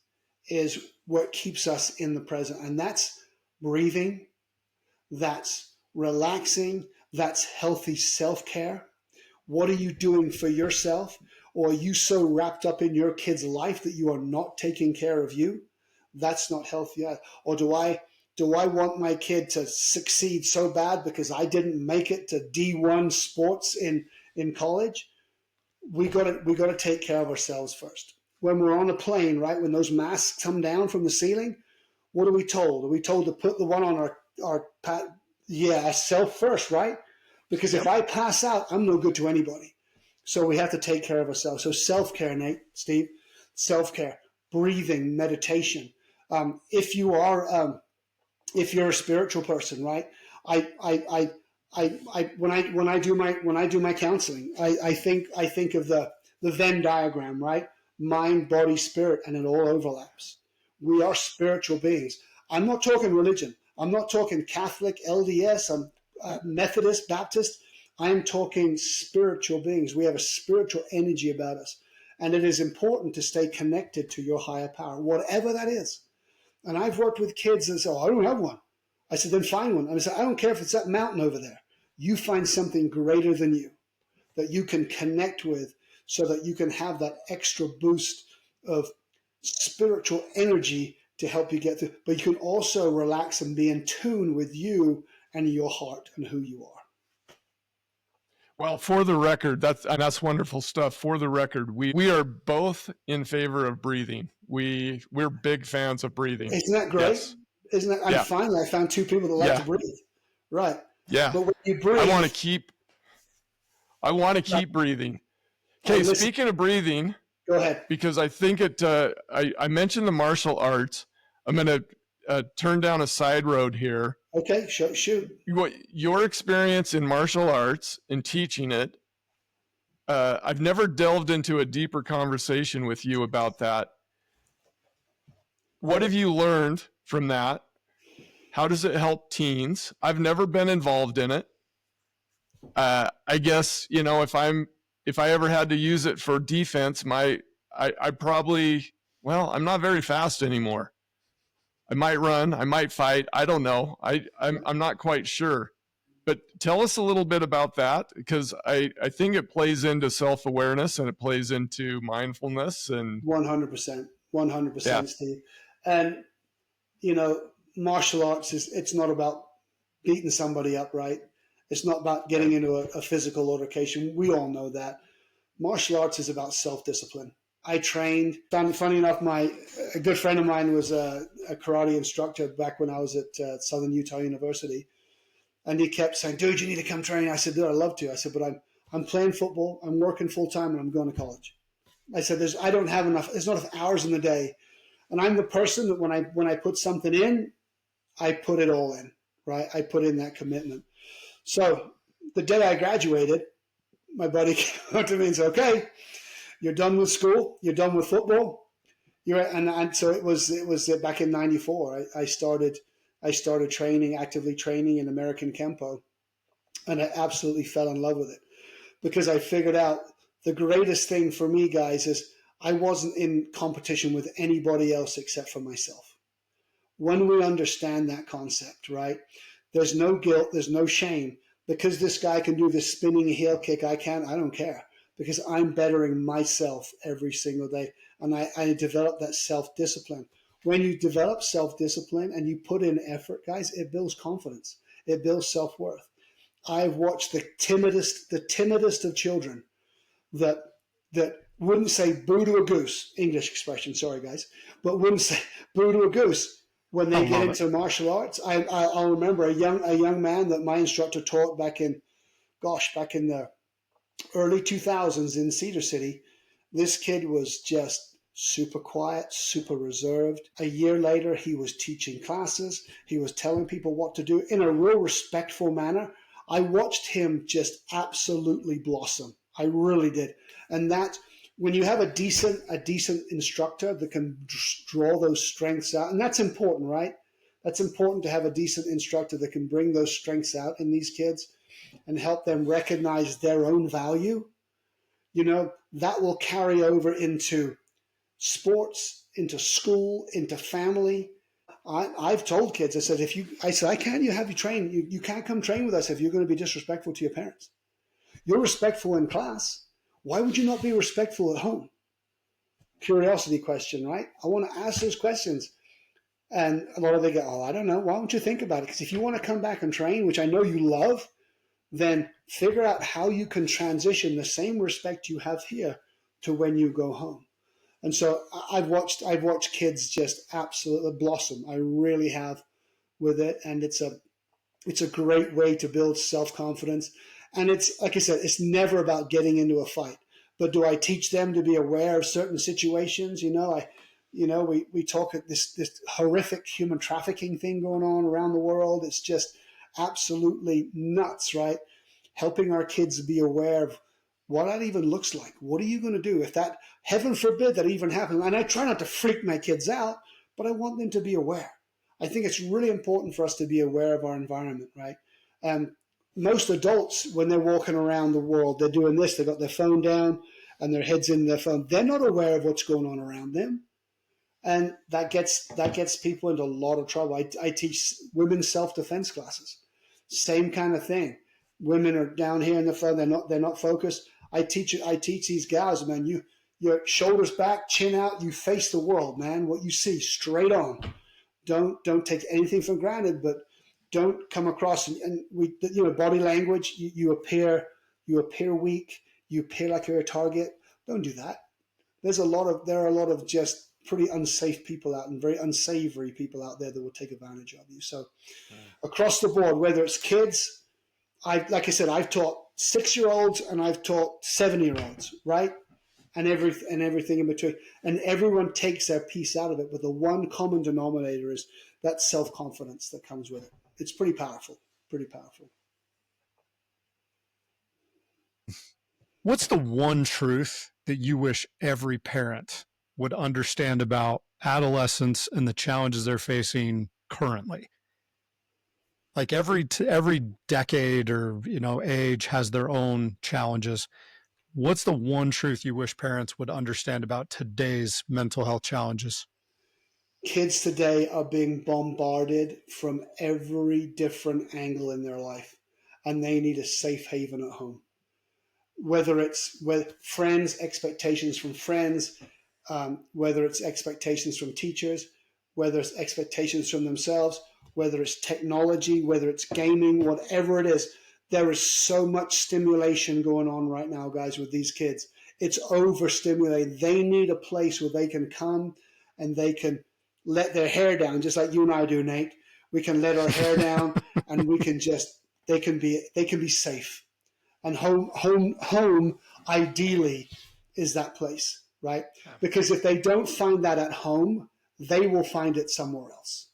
is what keeps us in the present. And that's breathing, that's relaxing, that's healthy self-care. What are you doing for yourself? Or are you so wrapped up in your kid's life that you are not taking care of you? That's not healthy. Or do I want my kid to succeed so bad because I didn't make it to D1 sports in college? We got to take care of ourselves first. When we're on a plane, right, when those masks come down from the ceiling, what are we told? Are we told to put the one on ourself first, right? Because if I pass out, I'm no good to anybody. So we have to take care of ourselves. So self-care, Nate, Steve, self-care, breathing, meditation. If you're a spiritual person, right? When I do my counseling, I think of the Venn diagram, right? Mind, body, spirit, and it all overlaps. We are spiritual beings. I'm not talking religion. I'm not talking Catholic, LDS, Methodist, Baptist. I am talking spiritual beings. We have a spiritual energy about us. And it is important to stay connected to your higher power, whatever that is. And I've worked with kids that say, oh, I don't have one. I said, then find one. I said, I don't care if it's that mountain over there. You find something greater than you that you can connect with so that you can have that extra boost of spiritual energy to help you get through. But you can also relax and be in tune with you and your heart and who you are. Well, for the record, that's wonderful stuff. For the record, we are both in favor of breathing. We're big fans of breathing. Isn't that great? Yes. Isn't that? Yeah. Finally, I found two people that like to breathe. Right. Yeah. But when you breathe, I want to keep breathing. Okay. Speaking of breathing, go ahead. Because I think I mentioned the martial arts. I'm going to turn down a side road here. Okay, shoot. Your experience in martial arts and teaching it, I've never delved into a deeper conversation with you about that. What have you learned from that? How does it help teens? I've never been involved in it. I guess, if I ever had to use it for defense, I'm not very fast anymore. I might run, I might fight. I don't know. I'm not quite sure. But tell us a little bit about that, because I think it plays into self-awareness and it plays into mindfulness. And 100%, yeah. Steve. And, martial arts it's not about beating somebody up, right? It's not about getting into a physical altercation. We all know that. Martial arts is about self-discipline. I trained. Funny enough, a good friend of mine was a karate instructor back when I was at Southern Utah University, and he kept saying, "Dude, you need to come train." I said, "Dude, I'd love to." I said, "But I'm playing football, I'm working full time, and I'm going to college." I said, "I don't have enough. There's not enough hours in the day." And I'm the person that when I put something in, I put it all in, right? I put in that commitment. So the day I graduated, my buddy came up to me and said, okay, you're done with school, you're done with football. And so it was back in '94. I started actively training in American Kempo, and I absolutely fell in love with it because I figured out the greatest thing for me, guys, is I wasn't in competition with anybody else except for myself. When we understand that concept, right? There's no guilt, there's no shame. Because this guy can do this spinning heel kick, I can't, I don't care. Because I'm bettering myself every single day. And I develop that self-discipline. When you develop self-discipline and you put in effort, guys, it builds confidence. It builds self-worth. I've watched the timidest of children that wouldn't say boo to a goose, English expression, sorry guys, but wouldn't say boo to a goose when they get into martial arts. I'll remember a young man that my instructor taught back in the early 2000s in Cedar City. This kid was just super quiet, super reserved. A year later, he was teaching classes. He was telling people what to do in a real respectful manner. I watched him just absolutely blossom. I really did. And that, when you have a decent instructor that can draw those strengths out, and that's important, right? That's important to have a decent instructor that can bring those strengths out in these kids and help them recognize their own value. You know, that will carry over into sports, into school, into family. I've told kids, I said, I can't have you train. You can't come train with us if you're going to be disrespectful to your parents. You're respectful in class. Why would you not be respectful at home? Curiosity question, right? I want to ask those questions. And a lot of them go, oh, I don't know. Why don't you think about it? Because if you want to come back and train, which I know you love, then figure out how you can transition the same respect you have here to when you go home. And so I've watched kids just absolutely blossom. I really have with it. And it's a great way to build self-confidence. And it's, like I said, it's never about getting into a fight. But do I teach them to be aware of certain situations? We talk at this horrific human trafficking thing going on around the world. It's just absolutely nuts, right? Helping our kids be aware of what that even looks like. What are you going to do if that, heaven forbid, that even happens? And I try not to freak my kids out, but I want them to be aware. I think it's really important for us to be aware of our environment, right? Most adults, when they're walking around the world, they're doing this. They've got their phone down and their head's in their phone. They're not aware of what's going on around them. And that gets people into a lot of trouble. I teach women's self-defense classes. Same kind of thing. Women are down here in the phone. They're not focused. I teach these guys, man, your shoulders back, chin out, you face the world, man. What you see, straight on. Don't take anything for granted, but don't come across body language. You appear weak. You appear like you're a target. Don't do that. There are a lot of just pretty unsafe people out and very unsavory people out there that will take advantage of you. So across the board, whether it's kids, like I said, I've taught 6-year-olds and I've taught 7-year-olds, right? And everything in between. And everyone takes their piece out of it, but the one common denominator is that self-confidence that comes with it. It's pretty powerful, pretty powerful. What's the one truth that you wish every parent would understand about adolescents and the challenges they're facing currently? Like every decade or age has their own challenges. What's the one truth you wish parents would understand about today's mental health challenges? Kids today are being bombarded from every different angle in their life, and they need a safe haven at home. Whether it's with friends, expectations from friends, whether it's expectations from teachers, whether it's expectations from themselves, whether it's technology, whether it's gaming, whatever it is, there is so much stimulation going on right now, guys, with these kids. It's overstimulated. They need a place where they can come and they can let their hair down, just like you and I do, Nate. We can let our hair down and they can be safe. And home ideally is that place, right? Because if they don't find that at home, they will find it somewhere else.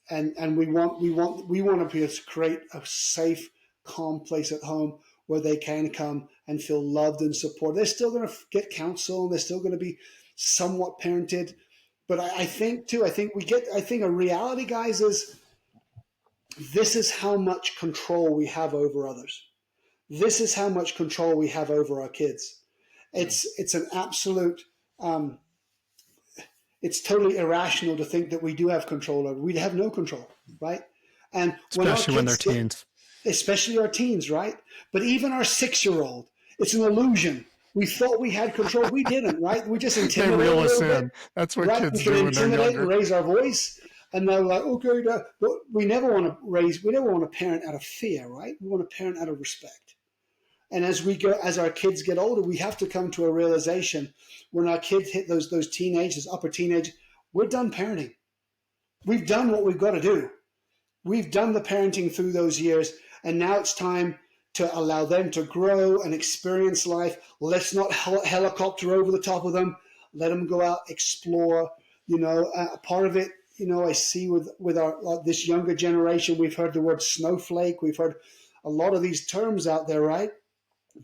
And we want to be able to create a safe, calm place at home where they can come and feel loved and supported. They're still going to get counsel, and they're still going to be somewhat parented. But I think a reality, guys, is this is how much control we have over others. This is how much control we have over our kids. It's an absolute, it's totally irrational to think that we do have control over. We have no control, right? And especially when they're teens. Especially our teens, right? But even our 6-year-old, it's an illusion. We thought we had control. We didn't, right? We just intimidated. They reel us in. That's what kids do when they're younger. And raise our voice, and they're like, okay, but we never want to parent out of fear, right? We want to parent out of respect. And as our kids get older, we have to come to a realization when our kids hit those teenagers, upper teenage, we're done parenting. We've done what we've got to do. We've done the parenting through those years, and now it's time to allow them to grow and experience life. Let's not helicopter over the top of them. Let them go out, explore. Part of it, I see with our this younger generation, we've heard the word snowflake. We've heard a lot of these terms out there, right?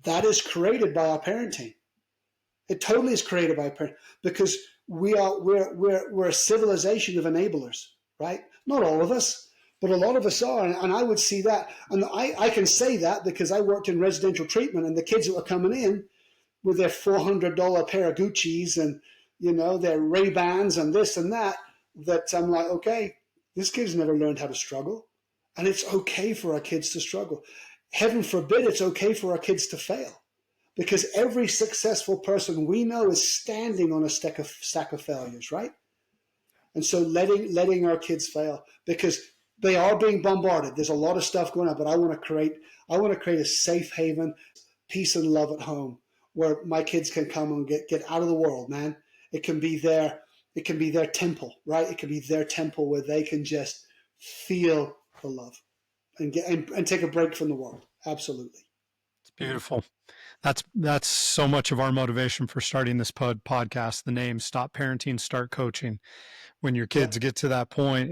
That is created by our parenting. It totally is created by parenting because we're a civilization of enablers, right? Not all of us, but a lot of us are, and I would see that. And I can say that because I worked in residential treatment, and the kids that were coming in with their $400 pair of Gucci's and, their Ray-Bans and this and that I'm like, okay, this kid's never learned how to struggle. And it's okay for our kids to struggle. Heaven forbid it's okay for our kids to fail. Because every successful person we know is standing on a stack of failures, right? And so letting our kids fail because they are being bombarded. There's a lot of stuff going on, but I want to create a safe haven, peace and love at home where my kids can come and get out of the world, man. It can be their temple, right? It can be their temple where they can just feel the love and take a break from the world. Absolutely. It's beautiful. That's so much of our motivation for starting this podcast. The name, Stop Parenting, Start Coaching. When your kids get to that point,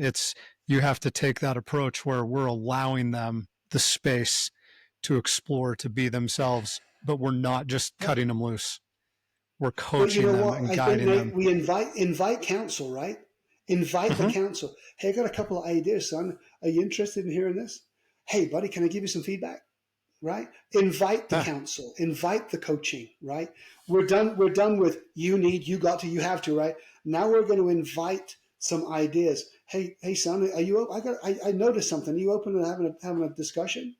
you have to take that approach where we're allowing them the space to explore, to be themselves, but we're not just cutting them loose. We're coaching them and guiding them. We invite counsel, right? Invite the counsel. Hey, I got a couple of ideas, son. Are you interested in hearing this? Hey, buddy, can I give you some feedback? Right? Invite the counsel, invite the coaching, right? We're done with you have to, right? Now we're going to invite some ideas. Hey, son, are you I noticed something. Are you open to having a discussion?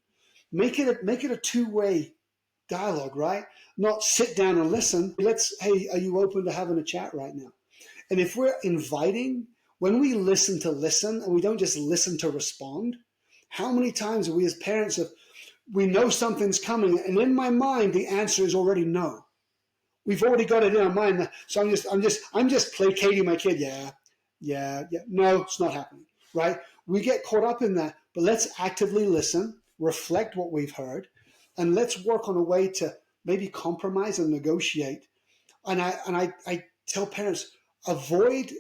Make it a two-way dialogue, right? Not sit down and listen. Hey, are you open to having a chat right now? And if we're inviting, when we listen to listen and we don't just listen to respond, how many times are we as parents we know something's coming, and in my mind the answer is already no. We've already got it in our mind. So I'm just placating my kid. Yeah. No, it's not happening. Right? We get caught up in that. But let's actively listen, reflect what we've heard, and let's work on a way to maybe compromise and negotiate. And I tell parents, avoid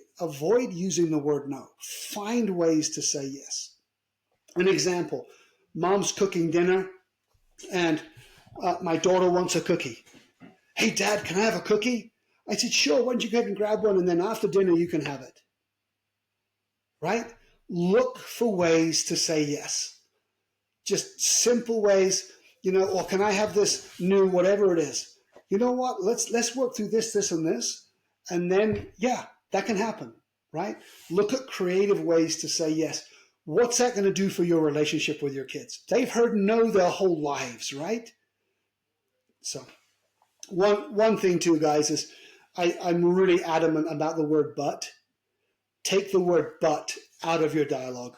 using the word no. Find ways to say yes. An example, mom's cooking dinner and my daughter wants a cookie. Hey, Dad, can I have a cookie? I said, sure, why don't you go ahead and grab one, and then after dinner you can have it. Right? Look for ways to say yes. Just simple ways, or can I have this new whatever it is? You know what? Let's work through this, and this, and then, that can happen, right? Look at creative ways to say yes. What's that going to do for your relationship with your kids? They've heard no their whole lives, right? So one thing too, guys, is I'm really adamant about the word but. Take the word but out of your dialogue.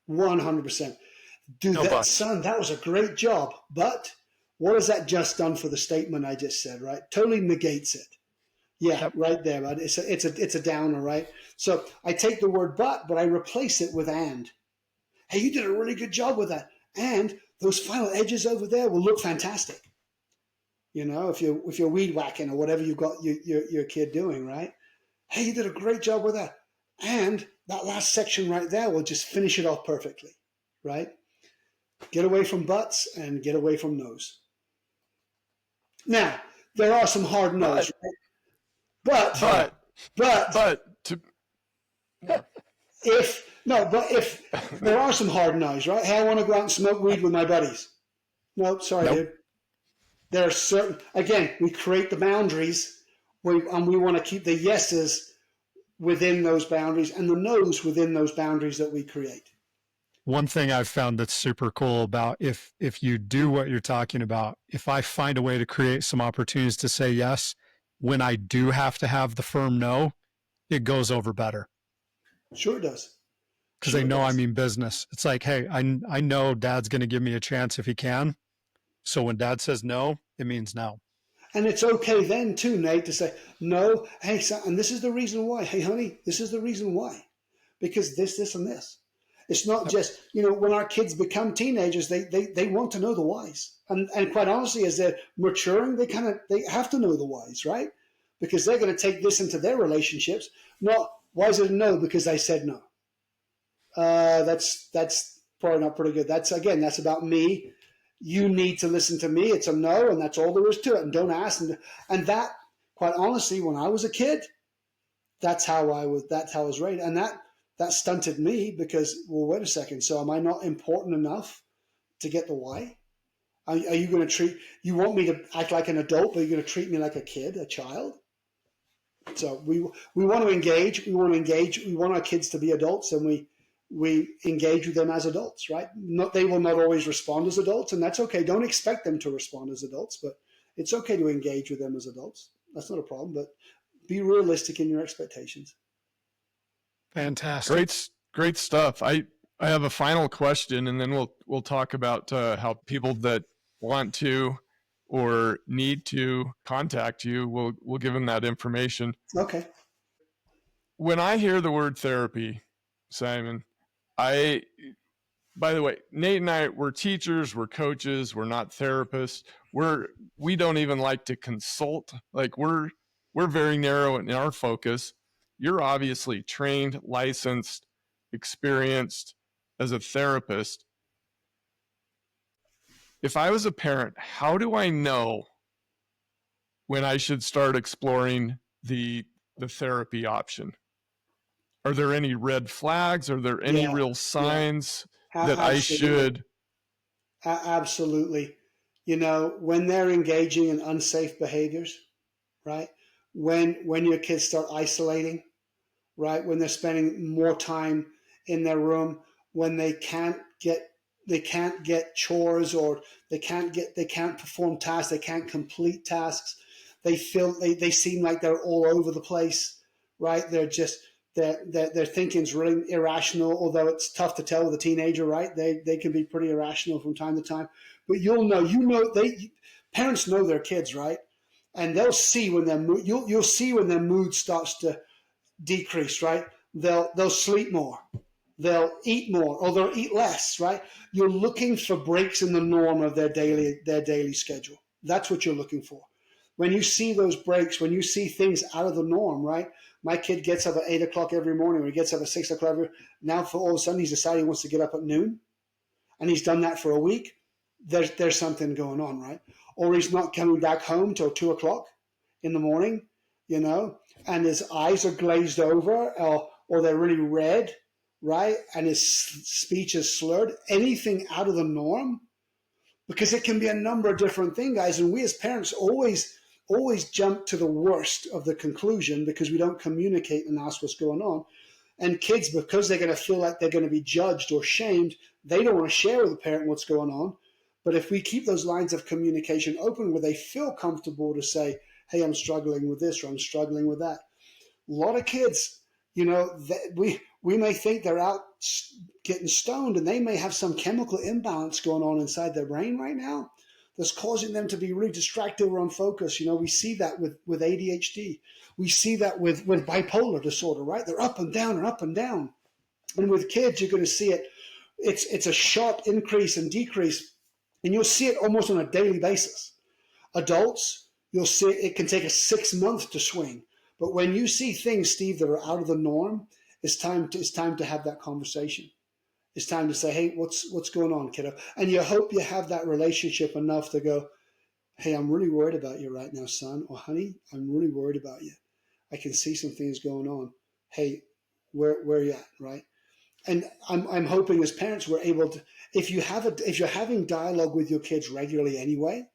100%. Son, that was a great job. But what has that just done for the statement I just said, right? Totally negates it. Yeah, yep. Right there, right? It's a downer, right? So I take the word but I replace it with and. Hey, you did a really good job with that. And those final edges over there will look fantastic. If you're weed whacking or whatever you've got your kid doing, right? Hey, you did a great job with that. And that last section right there will just finish it off perfectly, right? Get away from buts and get away from no's. Now, there are some hard no's, right? But if there are some hard no's, right? Hey, I want to go out and smoke weed with my buddies. No, sorry, dude. There are certain, again, we create the boundaries and we want to keep the yeses within those boundaries and the no's within those boundaries that we create. One thing I've found that's super cool about if you do what you're talking about, if I find a way to create some opportunities to say yes, when I do have to have the firm no, it goes over better. Sure it does. Because they know I mean business. It's like, hey, I know dad's going to give me a chance if he can. So when dad says no, it means no. And it's okay then too, Nate, to say, no, hey, son, and this is the reason why. Hey, honey, this is the reason why. Because this, and this. It's not just, when our kids become teenagers, they want to know the whys. And quite honestly, as they're maturing, they have to know the whys, right? Because they're going to take this into their relationships. Not, why is it a no? Because I said no. That's probably not pretty good. That's about me. You need to listen to me. It's a no, and that's all there is to it. And don't ask. And that, quite honestly, when I was a kid, that's how I was raised. And that stunted me because, well, wait a second. So am I not important enough to get the why? Are you going to you want me to act like an adult, but you're going to treat me like a kid, a child? So we want to engage. We want our kids to be adults, and we engage with them as adults, right? They will not always respond as adults, and that's okay. Don't expect them to respond as adults, but it's okay to engage with them as adults. That's not a problem, but be realistic in your expectations. Fantastic. Great stuff. I have a final question, and then we'll talk about how people that want to or need to contact you, we'll give them that information. Okay. When I hear the word therapy, Simon, by the way, Nate and I, we're teachers, we're coaches, we're not therapists. We don't even like to consult. Like we're very narrow in our focus. You're obviously trained, licensed, experienced as a therapist. If I was a parent, how do I know when I should start exploring the therapy option? Are there any red flags? Are there any real signs that I should? Absolutely. When they're engaging in unsafe behaviors, right? When your kids start isolating, right? When they're spending more time in their room, when they can't get chores, or they can't perform tasks, they can't complete tasks. They seem like they're all over the place, right? Their thinking's really irrational, although it's tough to tell with a teenager, right? They can be pretty irrational from time to time. But parents know their kids, right? And they'll see when their mood, you'll see when their mood starts to decrease, right? They'll sleep more, they'll eat more, or they'll eat less, right? You're looking for breaks in the norm of their daily schedule. That's what you're looking for. When you see those breaks, when you see things out of the norm, right? My kid gets up at 8 o'clock every morning, or he gets up at 6 o'clock. Now, for all of a sudden, he's decided he wants to get up at noon, and he's done that for a week. There's something going on, right? Or he's not coming back home till 2 o'clock in the morning, and his eyes are glazed over, or they're really red, right? And his speech is slurred. Anything out of the norm, because it can be a number of different things, guys. And we as parents always jump to the worst of the conclusion because we don't communicate and ask what's going on. And kids, because they're going to feel like they're going to be judged or shamed, they don't want to share with the parent what's going on. But if we keep those lines of communication open where they feel comfortable to say, hey, I'm struggling with this, or I'm struggling with that. A lot of kids, we may think they're out getting stoned, and they may have some chemical imbalance going on inside their brain right now that's causing them to be really distracted or unfocused. We see that with ADHD. We see that with bipolar disorder, right? They're up and down and up and down. And with kids, you're going to see it. It's a sharp increase and decrease, and you'll see it almost on a daily basis. Adults, you'll see it can take a 6 months to swing. But when you see things, Steve, that are out of the norm, It's time to have that conversation. It's time to say, hey, what's going on, kiddo? And you hope you have that relationship enough to go, hey, I'm really worried about you right now, son, or honey, I'm really worried about you. I can see some things going on. Hey, where are you at, right? And I'm hoping as parents we're able to, if you're having dialogue with your kids regularly anyway.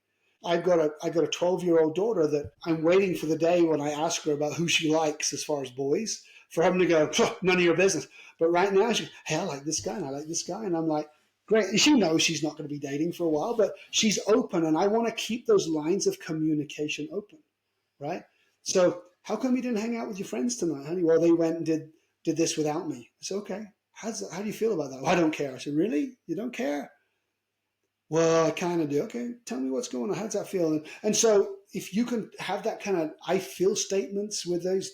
I've got a 12-year-old daughter that I'm waiting for the day when I ask her about who she likes as far as boys, for him to go, none of your business. But right now, hey, I like this guy and I like this guy. And I'm like, great. And she knows she's not going to be dating for a while, but she's open. And I want to keep those lines of communication open, right? So how come you didn't hang out with your friends tonight, honey? Well, they went and did this without me. I said, okay. How do you feel about that? Well, I don't care. I said, really? You don't care? Well, I kind of do. Okay, tell me what's going on. How's that feel? And so if you can have that kind of I feel statements with those,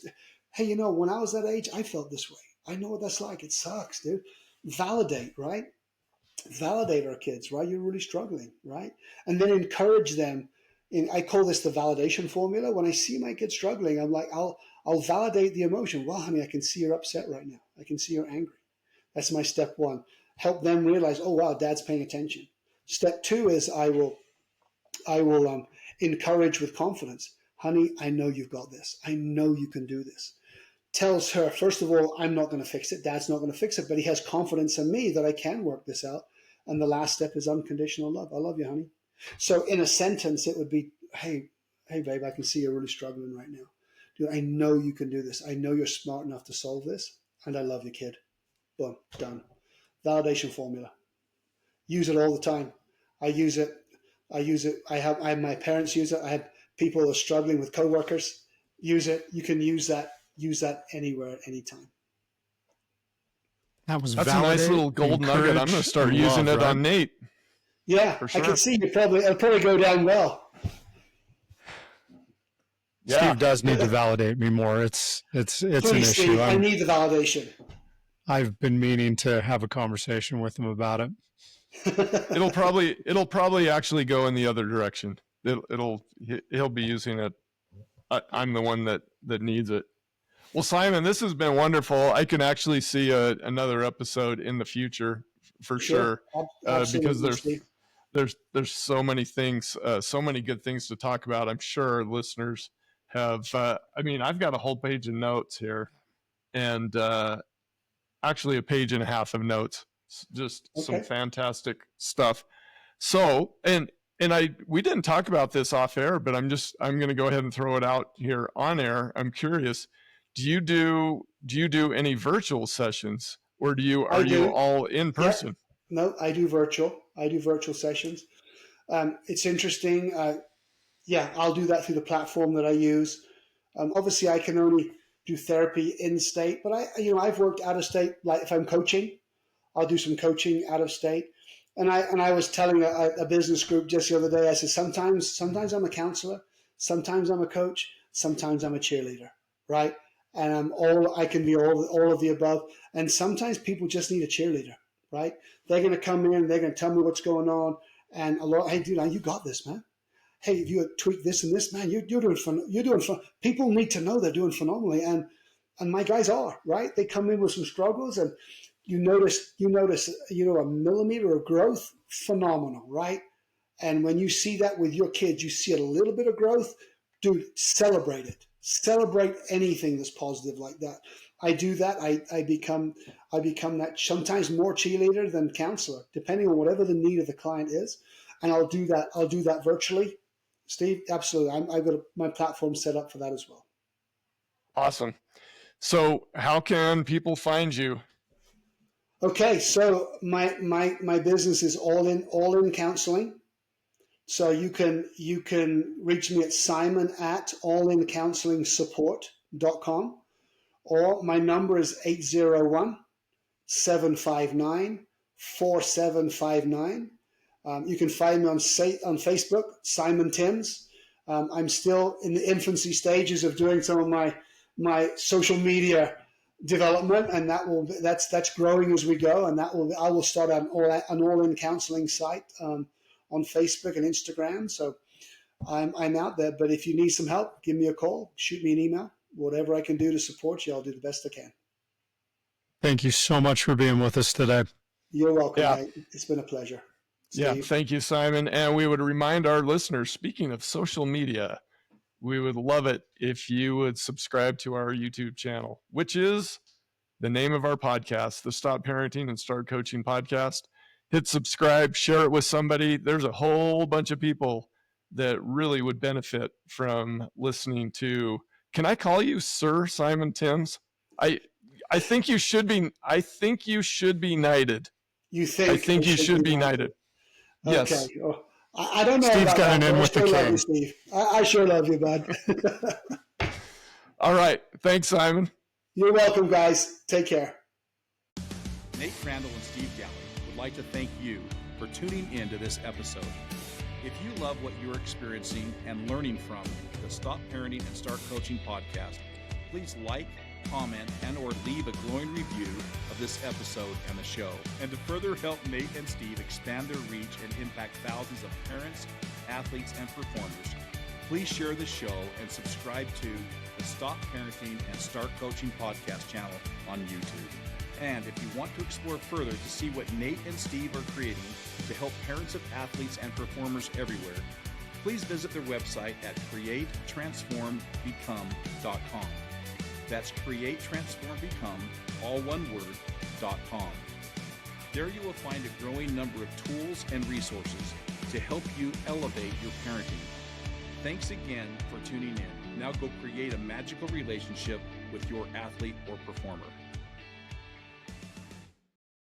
hey, when I was that age, I felt this way. I know what that's like. It sucks, dude. Validate, right? Validate our kids, right? You're really struggling, right? And then encourage them. I call this the validation formula. When I see my kid struggling, I'm like, I'll validate the emotion. Well, honey, I can see you're upset right now. I can see you're angry. That's my step one. Help them realize, oh, wow, dad's paying attention. Step two is I will encourage with confidence. Honey, I know you've got this. I know you can do this. Tells her, first of all, I'm not going to fix it. Dad's not going to fix it, but he has confidence in me that I can work this out. And the last step is unconditional love. I love you, honey. So in a sentence, it would be, hey, babe, I can see you're really struggling right now. Dude, I know you can do this. I know you're smart enough to solve this. And I love you, kid. Boom, done. Validation formula. Use it all the time. I use it. I have my parents use it. I have people who are struggling with coworkers use it. You can use that anywhere, anytime. That's a nice little gold nugget. I'm going to start using it on Nate. Yeah, sure. I can see it'll probably go down well. Yeah. Steve does need to validate me more. It's Please, an issue. Steve, I need the validation. I've been meaning to have a conversation with him about it. It'll probably actually go in the other direction. He'll be using it. I'm the one that needs it. Well, Simon, this has been wonderful. I can actually see another episode in the future for sure, because there's so many things, so many good things to talk about. I'm sure listeners have. I've got a whole page of notes here, and actually a page and a half of notes. Just some fantastic stuff. So, and we didn't talk about this off air, but I'm going to go ahead and throw it out here on air. I'm curious. Do you do any virtual sessions, or are you all in person? Yeah. No, I do virtual. I do virtual sessions. It's interesting. I'll do that through the platform that I use. Obviously, I can only do therapy in state, but I've worked out of state. Like if I'm coaching, I'll do some coaching out of state. And I was telling a business group just the other day, I said, sometimes I'm a counselor, sometimes I'm a coach, sometimes I'm a cheerleader, right? And I can be all of the above. And sometimes people just need a cheerleader, right? They're going to come in, they're going to tell me what's going on. And hey, dude, you got this, man. Hey, if you tweak this and this, man, you're doing fun. You're doing fun. People need to know they're doing phenomenally. And my guys are, right? They come in with some struggles, and you notice, a millimeter of growth, phenomenal, right? And when you see that with your kids, you see a little bit of growth, dude, celebrate it. Celebrate anything that's positive like that. I do that. I become that sometimes more cheerleader than counselor, depending on whatever the need of the client is. And I'll do that virtually. Steve, absolutely. I've got my platform set up for that as well. Awesome. So how can people find you? Okay, so my business is all in counseling. So you can reach me at simon@allincounselingsupport.com, or my number is 801-759-4759. You can find me on Facebook, Simon TIMMS. I'm still in the infancy stages of doing some of my social media development, and that's growing as we go. And I will start an all-in counseling site on Facebook and Instagram. So I'm out there. But if you need some help, give me a call, shoot me an email. Whatever I can do to support you, I'll do the best I can. Thank you so much for being with us today. You're welcome. Yeah. It's been a pleasure. Yeah, Steve? thank you, Simon. And we would remind our listeners, speaking of social media, we would love it if you would subscribe to our YouTube channel, which is the name of our podcast, the Stop Parenting and Start Coaching podcast. Hit subscribe, share it with somebody. There's a whole bunch of people that really would benefit from listening to. Can I call you Sir Simon TIMMS? I think you should be knighted. You think? I think you should be knighted. Yes. Okay. Oh, I don't know. Steve's about got that, an in but with I the still love king. you, Steve. I sure love you, bud. All right. Thanks, Simon. You're welcome, guys. Take care. Nate Crandall and Steve Galley would like to thank you for tuning in to this episode. If you love what you're experiencing and learning from the Stop Parenting and Start Coaching podcast, please like, comment, and or leave a glowing review of this episode and the show. And to further help Nate and Steve expand their reach and impact thousands of parents, athletes, and performers, please share the show and subscribe to the Stop Parenting and Start Coaching podcast channel on YouTube. And if you want to explore further to see what Nate and Steve are creating to help parents of athletes and performers everywhere, please visit their website at createtransformbecome.com. That's createtransformbecome, all one word, .com. There you will find a growing number of tools and resources to help you elevate your parenting. Thanks again for tuning in. Now go create a magical relationship with your athlete or performer.